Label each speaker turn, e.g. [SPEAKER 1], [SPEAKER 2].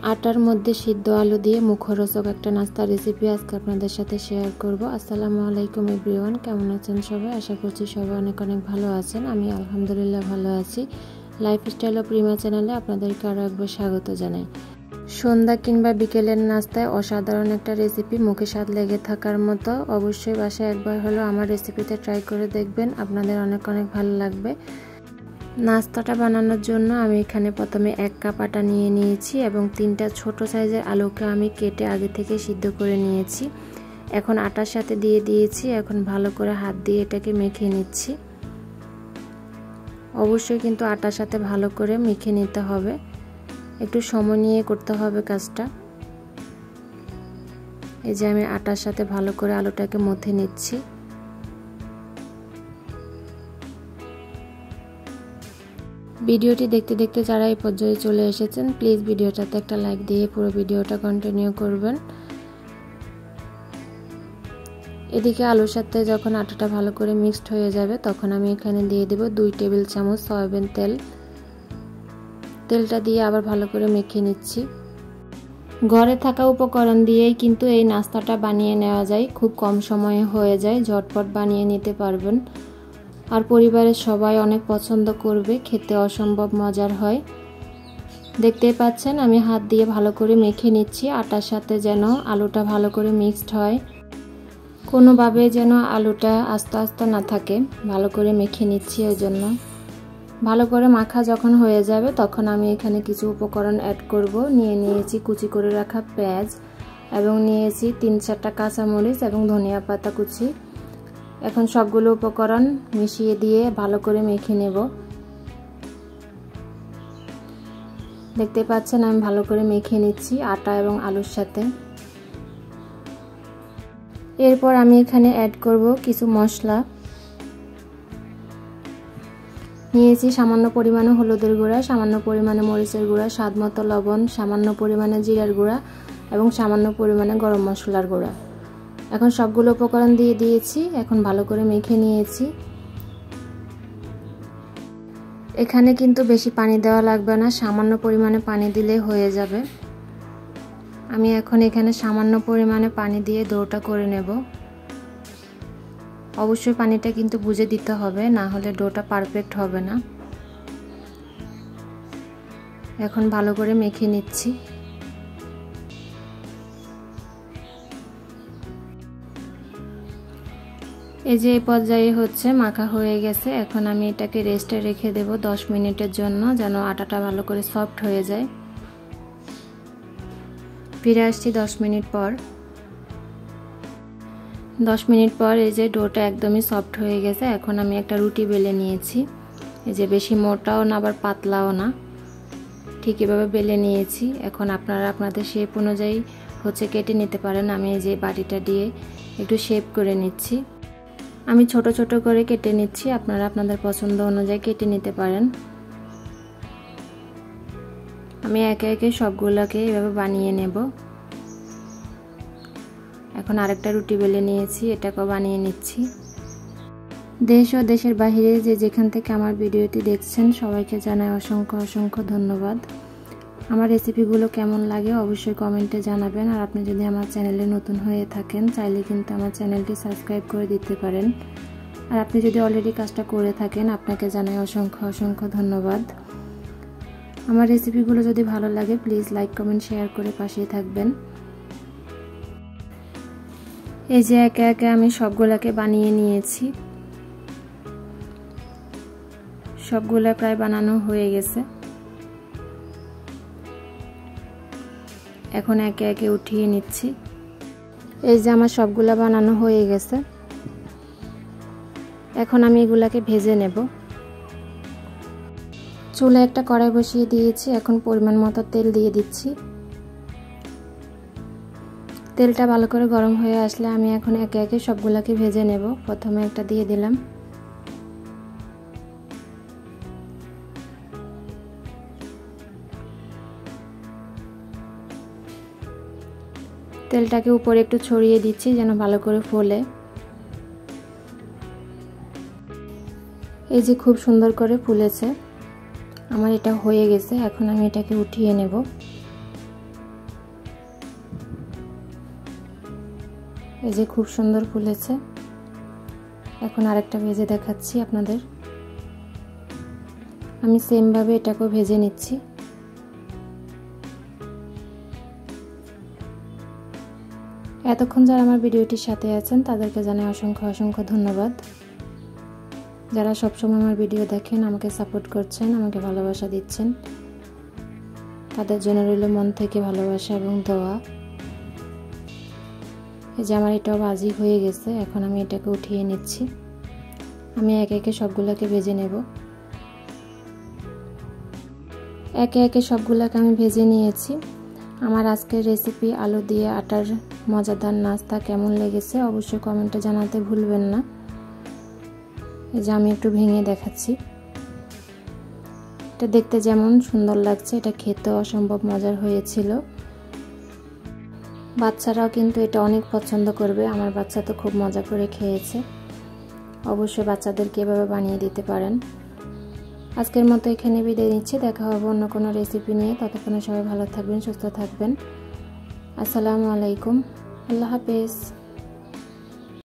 [SPEAKER 1] আটার মধ্যে সিদ্ধ আলু দিয়ে মুখরোচক একটা নাস্তা রেসিপি আজকে আপনাদের সাথে শেয়ার করব। আসসালামু আলাইকুম এভরিওয়ান, কেমন আছেন সবাই? আশা করছি সবাই অনেক অনেক ভালো আছেন। আমি আলহামদুলিল্লাহ ভালো আছি। লাইফস্টাইল অফ রিমা চ্যানেলে আপনাদেরকে আরও একবার স্বাগত জানাই। সন্ধ্যা কিংবা বিকেলের নাস্তায় অসাধারণ একটা রেসিপি, মুখে স্বাদ লেগে থাকার মতো। অবশ্যই বাসায় একবার হলো আমার রেসিপিতে ট্রাই করে দেখবেন, আপনাদের অনেক অনেক ভালো লাগবে। নাস্তাটা বানানোর জন্য আমি এখানে প্রথমে 1 কাপ আটা নিয়ে নিয়েছি এবং 3টা ছোট সাইজের আলুকে আমি কেটে আগে থেকে সিদ্ধ করে নিয়েছি। এখন আটার সাথে দিয়ে দিয়েছি। এখন ভালো করে হাত দিয়ে এটাকে মেখে নিচ্ছি। অবশ্যই কিন্তু আটার সাথে ভালো করে মেখে নিতে হবে, একটু সময় নিয়ে করতে হবে কাজটা। এই যে আমি আটার সাথে ভালো করে আলুটাকে মথে নিচ্ছি। ভিডিওটি দেখতে দেখতে যারা এই পর্যায়ে চলে এসেছেন, প্লিজ ভিডিওটাতে একটা লাইক দিয়ে পুরো ভিডিওটা কন্টিনিউ করবেন। এদিকে আলুর সাথে যখন আটাটা ভালো করে মিক্সড হয়ে যাবে তখন আমি এখানে দিয়ে দেব 2 টেবিল চামচ সয়াবিন তেল। তেলটা দিয়ে আবার ভালো করে মেখে নিচ্ছি। ঘরে থাকা উপকরণ দিয়েই কিন্তু এই নাস্তাটা বানিয়ে নেওয়া যায়, খুব কম সময়ে হয়ে যায়, ঝটপট বানিয়ে নিতে পারবেন। আর পরিবারের সবাই অনেক পছন্দ করবে, খেতে অসম্ভব মজার হয়। দেখতেই পাচ্ছেন আমি হাত দিয়ে ভালো করে মেখে নিচ্ছি আটার সাথে, যেন আলুটা ভালো করে মিক্সড হয়, কোনোভাবে যেন আলুটা আস্তে আস্তে না থাকে। ভালো করে মেখে নিচ্ছি। ওই জন্য ভালো করে মাখা যখন হয়ে যাবে তখন আমি এখানে কিছু উপকরণ অ্যাড করব। নিয়েছি কুচি করে রাখা পেঁয়াজ এবং নিয়েছি 3-4টা কাঁচামরিচ এবং ধনিয়া পাতা কুচি। এখন সবগুলো উপকরণ মিশিয়ে দিয়ে ভালো করে মেখে নেব। দেখতে পাচ্ছেন আমি ভালো করে মেখে নিচ্ছি আটা এবং আলুর সাথে। এরপর আমি এখানে অ্যাড করব কিছু মশলা। নিয়েছি সামান্য পরিমাণে হলুদের গুঁড়া, সামান্য পরিমাণে মরিচের গুঁড়া, স্বাদমতো লবণ, সামান্য পরিমাণে জিরার গুঁড়া এবং সামান্য পরিমাণে গরম মশলার গুঁড়া। এখন সবগুলো উপকরণ দিয়ে দিয়েছি। এখন ভালো করে মেখে নিয়েছি। এখানে কিন্তু বেশি পানি দেওয়া লাগবে না, সামান্য পরিমাণে পানি দিলে হয়ে যাবে। আমি এখন এখানে সামান্য পরিমাণে পানি দিয়ে ডোটা করে নেব। অবশ্যই পানিটা কিন্তু বুঝে দিতে হবে, না হলে ডোটা পারফেক্ট হবে না। এখন ভালো করে মেখে নিচ্ছি। এই যে এই পর্যায়ে হচ্ছে মাখা হয়ে গেছে। এখন আমি এটাকে রেস্টে রেখে দেব 10 মিনিটের জন্য, যেন আটাটা ভালো করে সফট হয়ে যায়। ফিরে আসছি 10 মিনিট পর। 10 মিনিট পর এই যে ডোটা একদমই সফট হয়ে গেছে। এখন আমি একটা রুটি বেলে নিয়েছি। এই যে বেশি মোটাও না আবার পাতলাও না, ঠিক এভাবে বেলে নিয়েছি। এখন আপনারা আপনাদের শেপ অনুযায়ী হচ্ছে কেটে নিতে পারেন। আমি এই যে বাটিটা দিয়ে একটু শেপ করে নিচ্ছি। আমি ছোট ছোট করে কেটে নিচ্ছি, আপনারা আপনাদের পছন্দ অনুযায়ী কেটে নিতে পারেন। আমি একে একে সবগুলোকে এভাবে বানিয়ে নেব। এখন আরেকটা রুটি বেলে নিয়েছি, এটাকেও বানিয়ে নিচ্ছি। দেশ ও দেশের বাইরে যে যেখান থেকে আমার ভিডিওটি দেখছেন সবাইকে জানাই অসংখ্য অসংখ্য ধন্যবাদ। আমার রেসিপিগুলো কেমন লাগে অবশ্যই কমেন্টে জানাবেন। আর আপনি যদি আমার চ্যানেলে নতুন হয়ে থাকেন চাইলে কিন্তু আমার চ্যানেলটি সাবস্ক্রাইব করে দিতে পারেন। আর আপনি যদি অলরেডি কাজটা করে থাকেন আপনাকে জানাই অসংখ্য অসংখ্য ধন্যবাদ। আমার রেসিপিগুলো যদি ভালো লাগে প্লিজ লাইক কমেন্ট শেয়ার করে পাশেই থাকবেন। এই যে একে একে আমি সবগুলোকে বানিয়ে নিয়েছি। সবগুলো প্রায় বানানো হয়ে গেছে। এখন একে একে উঠিয়ে নিচ্ছি। এই যে আমার সবগুলা বানানো হয়ে গেছে। এখন আমি এগুলাকে ভেজে নেব। চুলায় একটা কড়াই বসিয়ে দিয়েছি। এখন পরিমাণ মতো তেল দিয়ে দিচ্ছি। তেলটা ভালো করে গরম হয়ে আসলে আমি এখন একে একে সবগুলাকে ভেজে নেব। প্রথমে একটা দিয়ে দিলাম। তেলটাকে উপরে একটু ছড়িয়ে দিচ্ছি যেন ভালো করে ফোলে। এই যে খুব সুন্দর করে ফুলেছে। আমার এটা হয়ে গেছে। এখন আমি এটাকে উঠিয়ে নেব। এই যে খুব সুন্দর ফুলেছে। এখন আরেকটা ভেজে দেখাচ্ছি আপনাদের। আমি সেম ভাবে এটাকেও ভেজে নিচ্ছি। এতক্ষণ যারা আমার ভিডিওটির সাথে আছেন তাদেরকে জানাই অসংখ্য অসংখ্য ধন্যবাদ। যারা সবসময় আমার ভিডিও দেখেন, আমাকে সাপোর্ট করছেন, আমাকে ভালোবাসা দিচ্ছেন, তাদের জন্য রইল মন থেকে ভালোবাসা এবং দোয়া। এই যে আমার এটাও ভাজি হয়ে গেছে। এখন আমি এটাকে উঠিয়ে নিচ্ছি। আমি একে একে সবগুলোকে ভেজে নেব। একে একে সবগুলোকে আমি ভেজে নিয়েছি। আমার আজকের রেসিপি আলু দিয়ে আটার মজাদার নাস্তা কেমন লেগেছে অবশ্যই কমেন্টে জানাতে ভুলবেন না। এই যে আমি একটু ভেঙে দেখাচ্ছি। এটা দেখতে যেমন সুন্দর লাগছে, এটা খেতে অসম্ভব মজার হয়েছিল। বাচ্চারাও কিন্তু এটা অনেক পছন্দ করবে। আমার বাচ্চা তো খুব মজা করে খেয়েছে। অবশ্যই বাচ্চাদেরকে এভাবে বানিয়ে দিতে পারেন। আজকের মতো এখানে বিদায় নিচ্ছি। দেখা হবে অন্য কোনো রেসিপি নিয়ে। ততক্ষণে সবাই ভালো থাকবেন, সুস্থ থাকবেন। আসসালামু আলাইকুম, আল্লাহ হাফেজ।